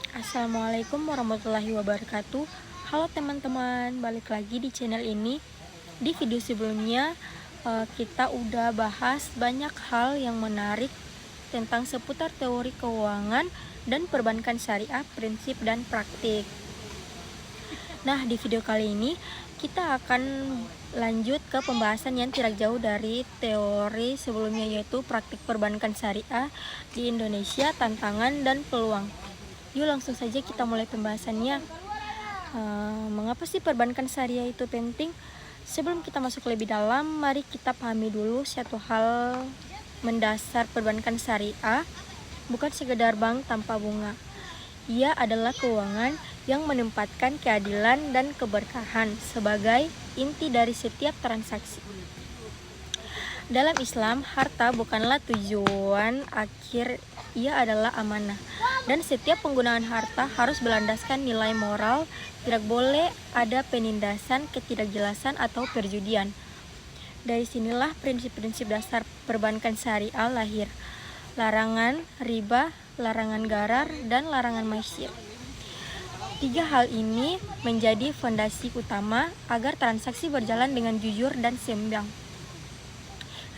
Assalamualaikum warahmatullahi wabarakatuh. Halo teman-teman, balik lagi di channel ini. Di video sebelumnya kita udah bahas banyak hal yang menarik tentang seputar teori keuangan dan perbankan syariah, prinsip dan praktik. Nah, di video kali ini kita akan lanjut ke pembahasan yang tidak jauh dari teori sebelumnya, yaitu praktik perbankan syariah di Indonesia, tantangan dan peluang. Yuk langsung saja kita mulai pembahasannya. Mengapa sih perbankan syariah itu penting? Sebelum kita masuk lebih dalam, mari kita pahami dulu satu hal mendasar. Perbankan syariah bukan sekedar bank tanpa bunga. Ia adalah keuangan yang menempatkan keadilan dan keberkahan sebagai inti dari setiap transaksi. Dalam Islam, harta bukanlah tujuan akhir, ia adalah amanah. Dan setiap penggunaan harta harus berlandaskan nilai moral, tidak boleh ada penindasan, ketidakjelasan, atau perjudian. Dari sinilah prinsip-prinsip dasar perbankan syariah lahir. Larangan riba, larangan gharar, dan larangan maisir. Tiga hal ini menjadi fondasi utama agar transaksi berjalan dengan jujur dan seimbang.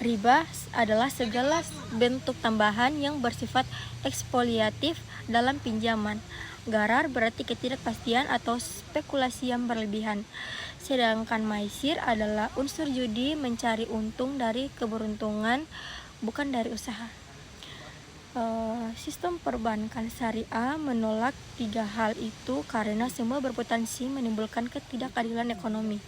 Riba adalah segala bentuk tambahan yang bersifat ekspoliatif dalam pinjaman. Gharar berarti ketidakpastian atau spekulasi yang berlebihan. Sedangkan maisir adalah unsur judi, mencari untung dari keberuntungan, bukan dari usaha. Sistem perbankan syariah menolak tiga hal itu karena semua berpotensi menimbulkan ketidakadilan ekonomi.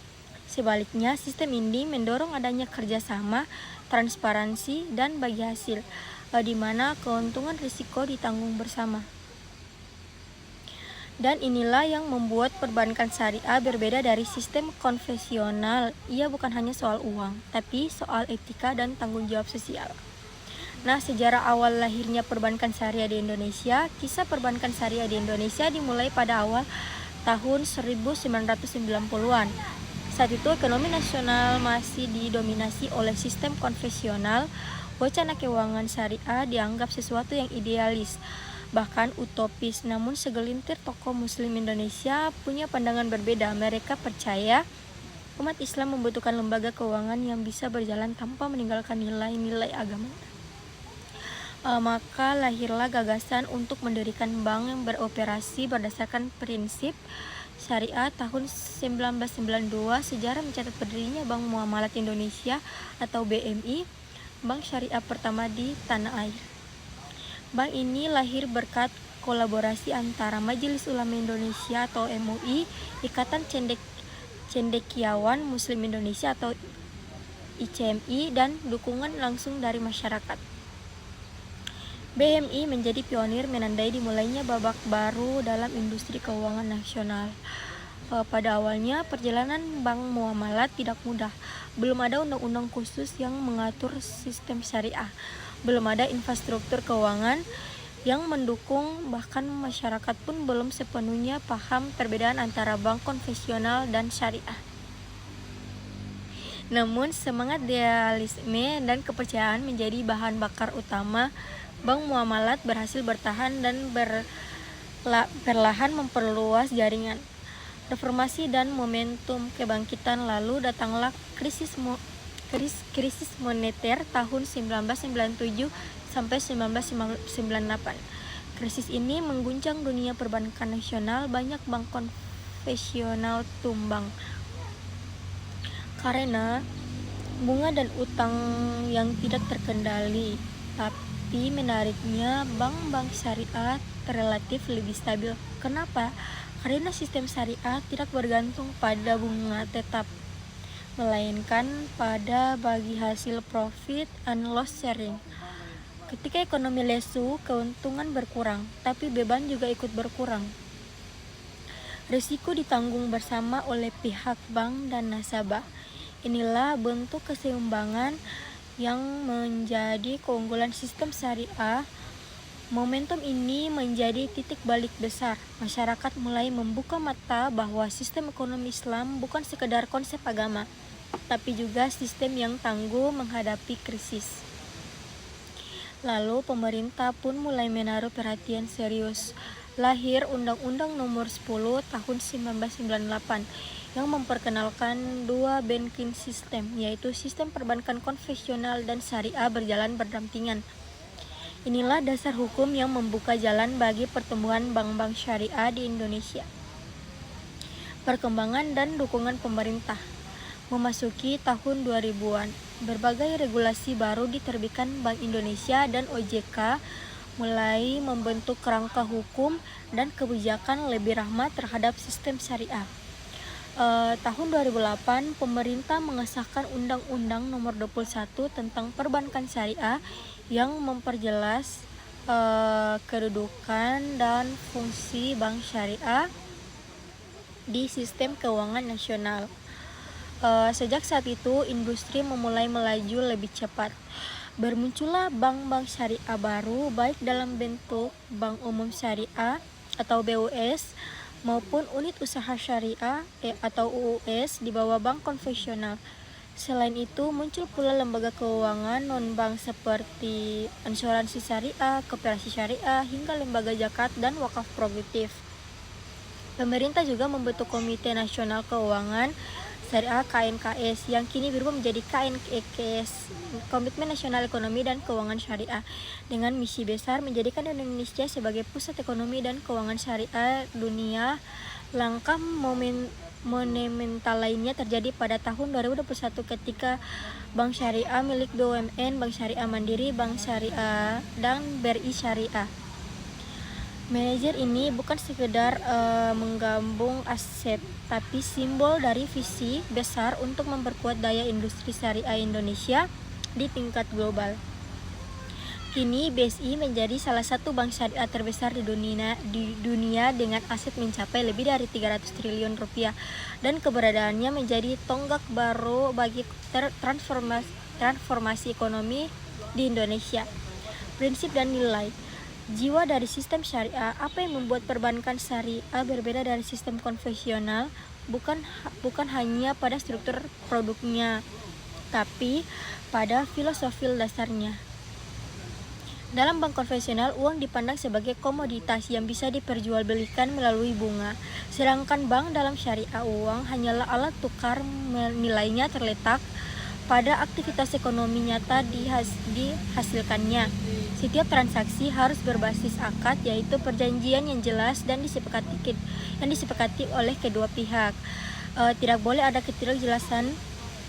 Sebaliknya, sistem ini mendorong adanya kerjasama, transparansi, dan bagi hasil, di mana keuntungan risiko ditanggung bersama. Dan inilah yang membuat perbankan syariah berbeda dari sistem konvensional. Ia bukan hanya soal uang, tapi soal etika dan tanggung jawab sosial. Nah, sejarah awal lahirnya perbankan syariah di Indonesia. Kisah perbankan syariah di Indonesia dimulai pada awal tahun 1990-an. Saat itu ekonomi nasional masih didominasi oleh sistem konvensional. Wacana keuangan syariah dianggap sesuatu yang idealis, bahkan utopis. Namun segelintir tokoh muslim Indonesia punya pandangan berbeda. Mereka percaya umat Islam membutuhkan lembaga keuangan yang bisa berjalan tanpa meninggalkan nilai-nilai agama. Maka lahirlah gagasan untuk mendirikan bank yang beroperasi berdasarkan prinsip syariah. Tahun 1992, sejarah mencatat berdirinya Bank Muamalat Indonesia atau BMI, bank syariah pertama di tanah air. Bank ini lahir berkat kolaborasi antara Majelis Ulama Indonesia atau MUI, Ikatan Cendekiawan Muslim Indonesia atau ICMI, dan dukungan langsung dari masyarakat. BMI menjadi pionir, menandai dimulainya babak baru dalam industri keuangan nasional. Pada awalnya, perjalanan bank muamalat tidak mudah. Belum ada undang-undang khusus yang mengatur sistem syariah. Belum ada infrastruktur keuangan yang mendukung, bahkan masyarakat pun belum sepenuhnya paham perbedaan antara bank konvensional dan syariah. Namun, semangat idealisme dan kepercayaan menjadi bahan bakar utama. Bank muamalat berhasil bertahan dan perlahan memperluas jaringan. Reformasi dan momentum kebangkitan. Lalu datanglah krisis moneter tahun 1997 sampai 1998. Krisis ini mengguncang dunia perbankan nasional. Banyak bank konvensional tumbang karena bunga dan utang yang tidak terkendali. Tapi menariknya, bank-bank syariah relatif lebih stabil. Kenapa? Karena sistem syariah tidak bergantung pada bunga tetap, melainkan pada bagi hasil profit and loss sharing. Ketika ekonomi lesu, keuntungan berkurang, tapi beban juga ikut berkurang. Risiko ditanggung bersama oleh pihak bank dan nasabah. Inilah bentuk keseimbangan yang menjadi keunggulan sistem syariah. Momentum ini menjadi titik balik besar. Masyarakat mulai membuka mata bahwa sistem ekonomi Islam bukan sekedar konsep agama, tapi juga sistem yang tangguh menghadapi krisis. Lalu pemerintah pun mulai menaruh perhatian serius lahir Undang-Undang Nomor 10 Tahun 1998 yang memperkenalkan dua banking system, yaitu sistem perbankan konvensional dan syariah berjalan berdampingan. Inilah dasar hukum yang membuka jalan bagi pertumbuhan bank-bank syariah di Indonesia. Perkembangan dan dukungan pemerintah. Memasuki tahun 2000-an, berbagai regulasi baru diterbitkan Bank Indonesia dan OJK mulai membentuk kerangka hukum dan kebijakan lebih ramah terhadap sistem syariah. Tahun 2008, pemerintah mengesahkan Undang-Undang Nomor 21 tentang Perbankan Syariah yang memperjelas kedudukan dan fungsi bank syariah di sistem keuangan nasional. Sejak saat itu, industri memulai melaju lebih cepat. Bermuncullah bank-bank syariah baru, baik dalam bentuk Bank Umum Syariah atau BUS maupun unit usaha syariah atau UUS di bawah bank konvensional. Selain itu, muncul pula lembaga keuangan non-bank seperti asuransi syariah, koperasi syariah, hingga lembaga zakat dan wakaf produktif. Pemerintah juga membentuk Komite Nasional Keuangan Syariah KNKS yang kini berubah menjadi KNEKS, Komitmen Nasional Ekonomi dan Keuangan Syariah, dengan misi besar menjadikan Indonesia sebagai pusat ekonomi dan keuangan syariah dunia. Langkah monumental lainnya terjadi pada tahun 2021 ketika Bank Syariah milik BUMN, Bank Syariah Mandiri, Bank Syariah, dan BRI Syariah. Manajer ini bukan sekedar menggabung aset, tapi simbol dari visi besar untuk memperkuat daya industri syariah Indonesia di tingkat global. Kini BSI menjadi salah satu bank syariah terbesar di dunia dengan aset mencapai lebih dari 300 triliun rupiah dan keberadaannya menjadi tonggak baru bagi transformasi ekonomi di Indonesia. Prinsip dan nilai. Jiwa dari sistem syariah, apa yang membuat perbankan syariah berbeda dari sistem konvensional bukan hanya pada struktur produknya, tapi pada filosofi dasarnya. Dalam bank konvensional, uang dipandang sebagai komoditas yang bisa diperjualbelikan melalui bunga, sedangkan bank dalam syariah, uang hanyalah alat tukar, nilainya terletak pada aktivitas ekonomi nyata dihasilkannya. Setiap transaksi harus berbasis akad, yaitu perjanjian yang jelas dan disepakati oleh kedua pihak. Tidak boleh ada ketidakjelasan,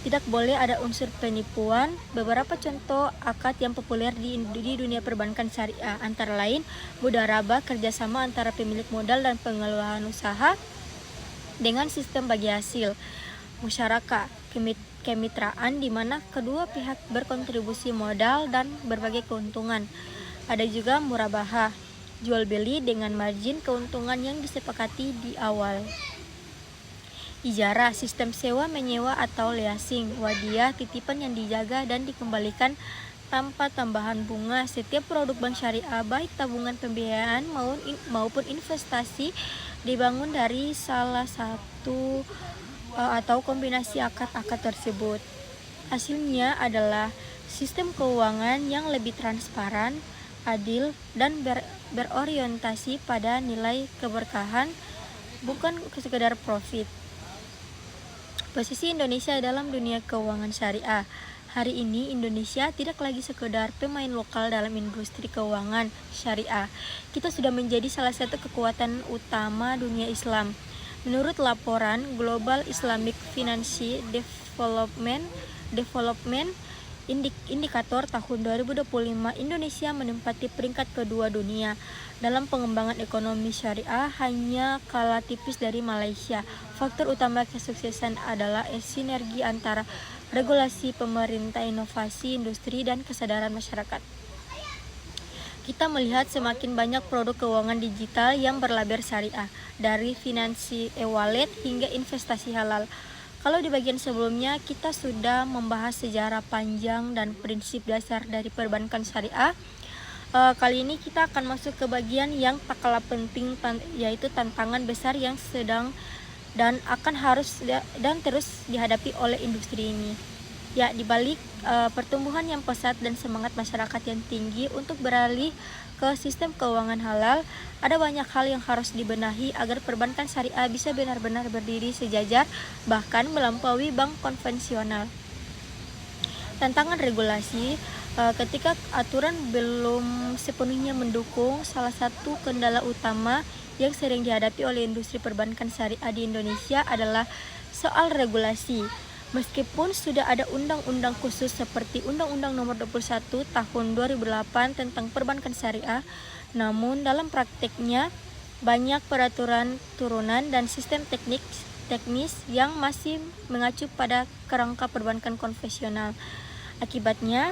tidak boleh ada unsur penipuan. Beberapa contoh akad yang populer di dunia perbankan syariah antara lain mudharabah, kerjasama antara pemilik modal dan pengelolaan usaha dengan sistem bagi hasil, musyarakah, kemitraan di mana kedua pihak berkontribusi modal dan berbagai keuntungan. Ada juga murabahah, jual beli dengan margin keuntungan yang disepakati di awal. Ijarah, sistem sewa menyewa atau leasing. Wadiah, titipan yang dijaga dan dikembalikan tanpa tambahan bunga. Setiap produk bank syariah, baik tabungan pembiayaan maupun investasi, dibangun dari salah satu atau kombinasi akad-akad tersebut. Hasilnya adalah sistem keuangan yang lebih transparan, adil, dan berorientasi pada nilai keberkahan, bukan sekedar profit. Posisi Indonesia dalam dunia keuangan syariah. Hari ini Indonesia tidak lagi sekedar pemain lokal dalam industri keuangan syariah. Kita sudah menjadi salah satu kekuatan utama dunia Islam. Menurut laporan Global Islamic Finance Development Indikator tahun 2025, Indonesia menempati peringkat kedua dunia dalam pengembangan ekonomi syariah, hanya kalah tipis dari Malaysia. Faktor utama kesuksesan adalah sinergi antara regulasi pemerintah, inovasi industri, dan kesadaran masyarakat. Kita melihat semakin banyak produk keuangan digital yang berlabel syariah, dari finansi e-wallet hingga investasi halal. Kalau di bagian sebelumnya kita sudah membahas sejarah panjang dan prinsip dasar dari perbankan syariah, kali ini kita akan masuk ke bagian yang tak kalah penting, yaitu tantangan besar yang sedang dan akan harus dan terus dihadapi oleh industri ini. Ya, di balik pertumbuhan yang pesat dan semangat masyarakat yang tinggi untuk beralih ke sistem keuangan halal, ada banyak hal yang harus dibenahi agar perbankan syariah bisa benar-benar berdiri sejajar, bahkan melampaui bank konvensional. Tantangan regulasi, ketika aturan belum sepenuhnya mendukung, salah satu kendala utama yang sering dihadapi oleh industri perbankan syariah di Indonesia adalah soal regulasi. Meskipun sudah ada undang-undang khusus seperti Undang-Undang Nomor 21 Tahun 2008 tentang Perbankan Syariah, namun dalam prakteknya banyak peraturan turunan dan sistem teknis yang masih mengacu pada kerangka perbankan konvensional. Akibatnya,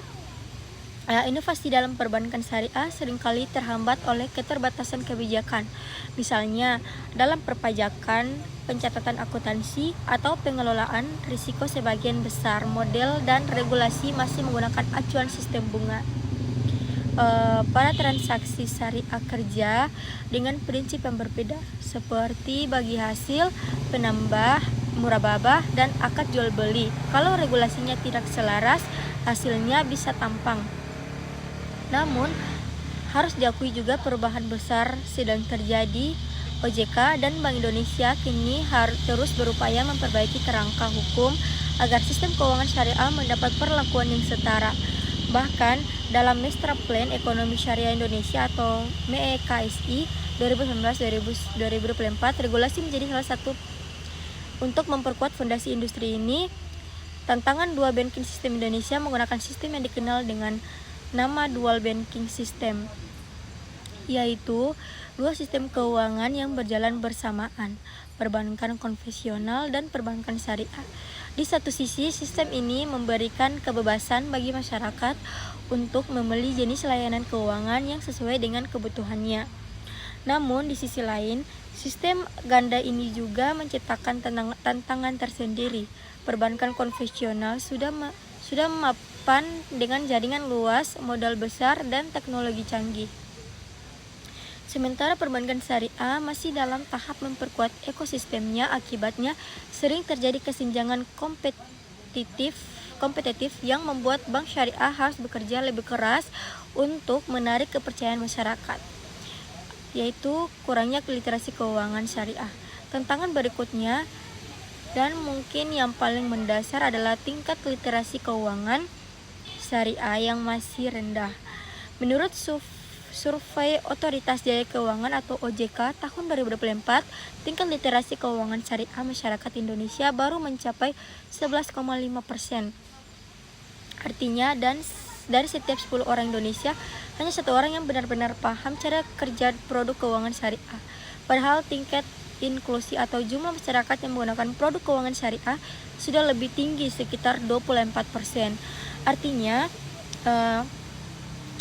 inovasi dalam perbankan syariah seringkali terhambat oleh keterbatasan kebijakan, misalnya dalam perpajakan, pencatatan akuntansi, atau pengelolaan risiko. Sebagian besar model dan regulasi masih menggunakan acuan sistem bunga. Para transaksi syariah kerja dengan prinsip yang berbeda, seperti bagi hasil, penambah, murababah, dan akad jual beli. Kalau regulasinya tidak selaras, hasilnya bisa tampang. Namun, harus diakui juga perubahan besar sedang terjadi. OJK dan Bank Indonesia kini harus terus berupaya memperbaiki kerangka hukum agar sistem keuangan syariah mendapat perlakuan yang setara. Bahkan, dalam Master Plan Ekonomi Syariah Indonesia atau MEKSI 2019-2024, regulasi menjadi salah satu untuk memperkuat fondasi industri ini. Tantangan dual banking sistem Indonesia menggunakan sistem yang dikenal dengan nama dual banking system, yaitu dua sistem keuangan yang berjalan bersamaan, perbankan konvensional dan perbankan syariah. Di satu sisi, sistem ini memberikan kebebasan bagi masyarakat untuk memilih jenis layanan keuangan yang sesuai dengan kebutuhannya. Namun, di sisi lain, sistem ganda ini juga menciptakan tantangan tersendiri. Perbankan konvensional sudah mapan dengan jaringan luas, modal besar, dan teknologi canggih. Sementara perbankan syariah masih dalam tahap memperkuat ekosistemnya. Akibatnya sering terjadi kesenjangan kompetitif yang membuat bank syariah harus bekerja lebih keras untuk menarik kepercayaan masyarakat, yaitu kurangnya literasi keuangan syariah. Tantangan berikutnya dan mungkin yang paling mendasar adalah tingkat literasi keuangan syariah yang masih rendah. Menurut Survei Otoritas Jasa Keuangan atau OJK tahun 2024, tingkat literasi keuangan syariah masyarakat Indonesia baru mencapai 11,5%. Artinya, dari setiap 10 orang Indonesia, hanya 1 orang yang benar-benar paham cara kerja produk keuangan syariah. Padahal tingkat inklusi atau jumlah masyarakat yang menggunakan produk keuangan syariah sudah lebih tinggi, sekitar 24%. Artinya,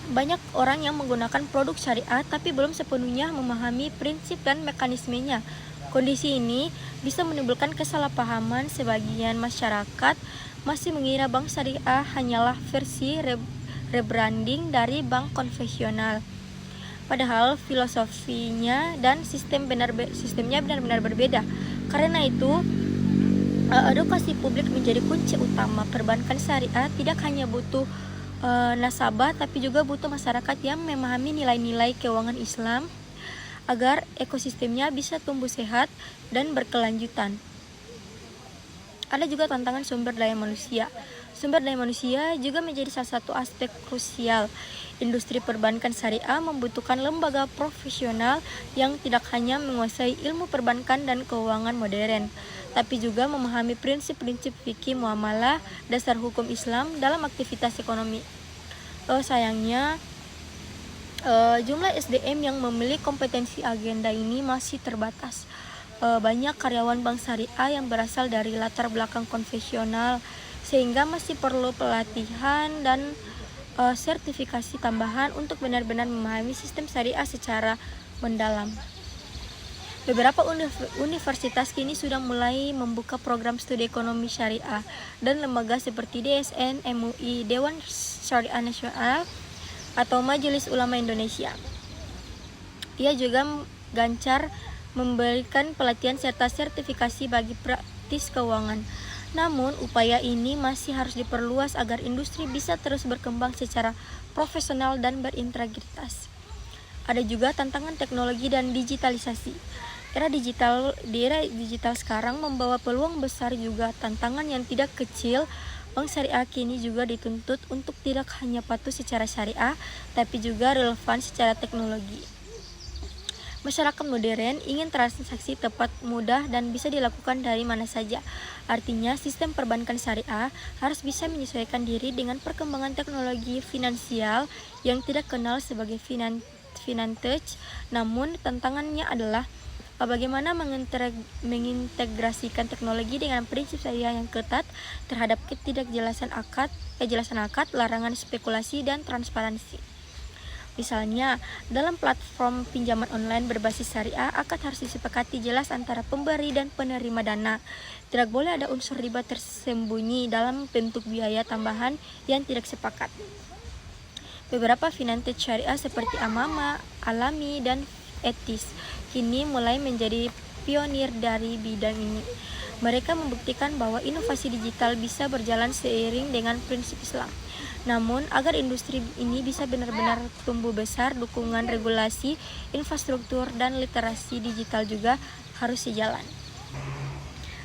banyak orang yang menggunakan produk syariah tapi belum sepenuhnya memahami prinsip dan mekanismenya. Kondisi ini bisa menimbulkan kesalahpahaman. Sebagian masyarakat masih mengira bank syariah hanyalah versi rebranding dari bank konvensional, padahal filosofinya dan sistemnya benar-benar berbeda. Karena itu, edukasi publik menjadi kunci utama. Perbankan syariah tidak hanya butuh nasabah, tapi juga butuh masyarakat yang memahami nilai-nilai keuangan Islam agar ekosistemnya bisa tumbuh sehat dan berkelanjutan. Ada juga tantangan sumber daya manusia. Sumber daya manusia juga menjadi salah satu aspek krusial. Industri perbankan syariah membutuhkan lembaga profesional yang tidak hanya menguasai ilmu perbankan dan keuangan modern, tapi juga memahami prinsip-prinsip fikih muamalah, dasar hukum Islam dalam aktivitas ekonomi. Sayangnya, jumlah SDM yang memiliki kompetensi agenda ini masih terbatas. Banyak karyawan bank syariah yang berasal dari latar belakang konvensional, sehingga masih perlu pelatihan dan sertifikasi tambahan untuk benar-benar memahami sistem syariah secara mendalam. Beberapa universitas kini sudah mulai membuka program studi ekonomi syariah, dan lembaga seperti DSN, MUI, Dewan Syariah Nasional, atau Majelis Ulama Indonesia. Ia juga gencar memberikan pelatihan serta sertifikasi bagi praktis keuangan. Namun, upaya ini masih harus diperluas agar industri bisa terus berkembang secara profesional dan berintegritas. Ada juga tantangan teknologi dan digitalisasi. Di era digital sekarang membawa peluang besar juga tantangan yang tidak kecil. Bank syariah kini juga dituntut untuk tidak hanya patuh secara syariah, tapi juga relevan secara teknologi. Masyarakat modern ingin transaksi tepat, mudah, dan bisa dilakukan dari mana saja. Artinya, sistem perbankan syariah harus bisa menyesuaikan diri dengan perkembangan teknologi finansial yang tidak kenal sebagai fintech. Namun, tantangannya adalah bagaimana mengintegrasikan teknologi dengan prinsip syariah yang ketat terhadap ketidakjelasan akad, larangan spekulasi, dan transparansi. Misalnya, dalam platform pinjaman online berbasis syariah, akad harus disepakati jelas antara pemberi dan penerima dana. Tidak boleh ada unsur riba tersembunyi dalam bentuk biaya tambahan yang tidak sepakat. Beberapa fintech syariah seperti Amama, Alami, dan Etis kini mulai menjadi pionir dari bidang ini. Mereka membuktikan bahwa inovasi digital bisa berjalan seiring dengan prinsip Islam. Namun, agar industri ini bisa benar-benar tumbuh besar, dukungan regulasi, infrastruktur, dan literasi digital juga harus sejalan.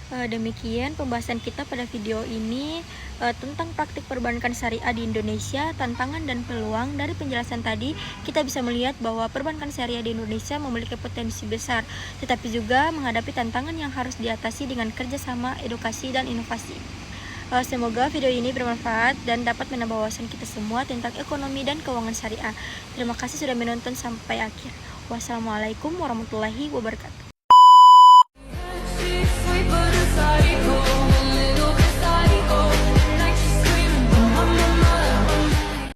Demikian pembahasan kita pada video ini tentang praktik perbankan syariah di Indonesia, tantangan dan peluang. Dari penjelasan tadi, kita bisa melihat bahwa perbankan syariah di Indonesia memiliki potensi besar, tetapi juga menghadapi tantangan yang harus diatasi dengan kerjasama, edukasi, dan inovasi. Semoga video ini bermanfaat dan dapat menambah wawasan kita semua tentang ekonomi dan keuangan syariah. Terima kasih sudah menonton sampai akhir. Wassalamualaikum warahmatullahi wabarakatuh.